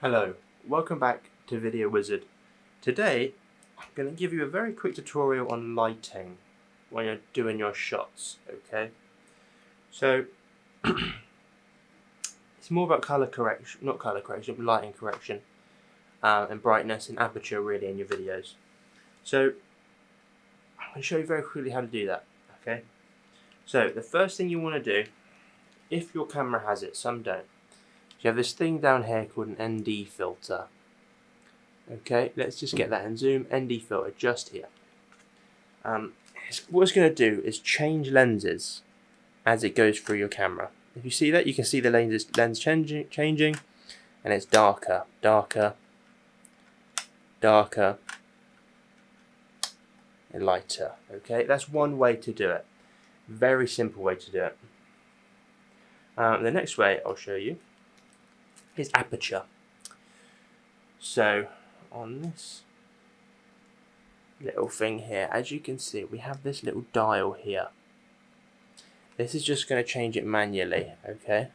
Hello, welcome back to Video Wizard. Today I'm going to give you a very quick tutorial on lighting when you're doing your shots, okay? So it's more about colour correction, not colour correction, but lighting correction and brightness and aperture really in your videos. So I'm going to show you very quickly how to do that, okay? So the first thing you want to do, if your camera has it, some don't, you have this thing down here called an ND filter. Okay, let's just get that and zoom. ND filter just here. What it's going to do is change lenses as it goes through your camera. If you see that, you can see the lens changing, and it's darker, darker, darker, and lighter. Okay, that's one way to do it. Very simple way to do it. The next way I'll show you is aperture. So on this little thing here, as you can see, we have this little dial here. This is just going to change it manually, okay?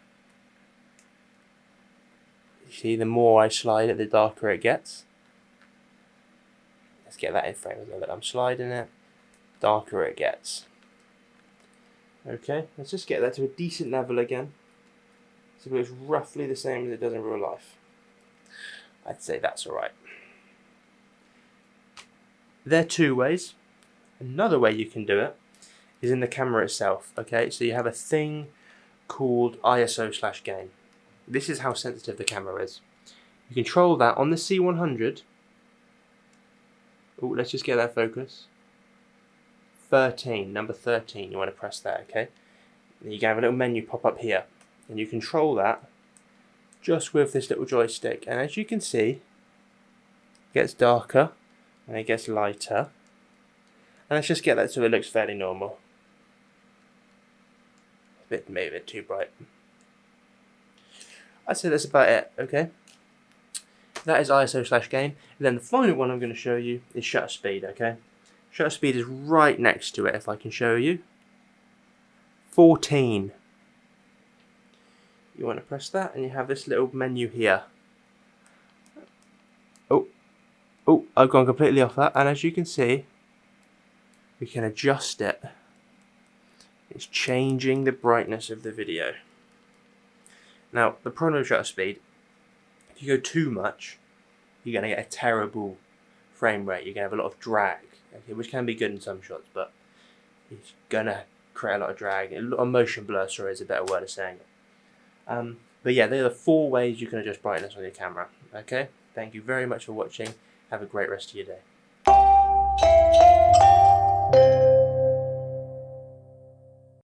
You see, the more I slide it, the darker it gets. Let's get that in frame as well. I'm sliding it, darker it gets. Okay, let's just get that to a decent level again, so it looks roughly the same as it does in real life. I'd say that's alright. There are two ways. Another way you can do it is in the camera itself. Okay, so you have a thing called ISO/gain. This is how sensitive the camera is. You control that on the C100. Oh, let's just get that focus. 13, number 13. You want to press that, okay? And you can have a little menu pop up here, and you control that just with this little joystick. And as you can see, it gets darker and it gets lighter. And let's just get that so it looks fairly normal. Maybe a bit too bright. I'd say that's about it, okay? That is ISO/gain. And then the final one I'm going to show you is shutter speed, okay? Shutter speed is right next to it, if I can show you. 14. You want to press that and you have this little menu here. Oh, I've gone completely off that, and as you can see, we can adjust it. It's changing the brightness of the video. Now, the problem with shutter speed, if you go too much, you're going to get a terrible frame rate. You're going to have a lot of drag, okay, which can be good in some shots, but it's going to create a lot of drag. A lot of motion blur, sorry, is a better word of saying it. But yeah, they're the 4 ways you can adjust brightness on your camera. Okay, thank you very much for watching. Have a great rest of your day.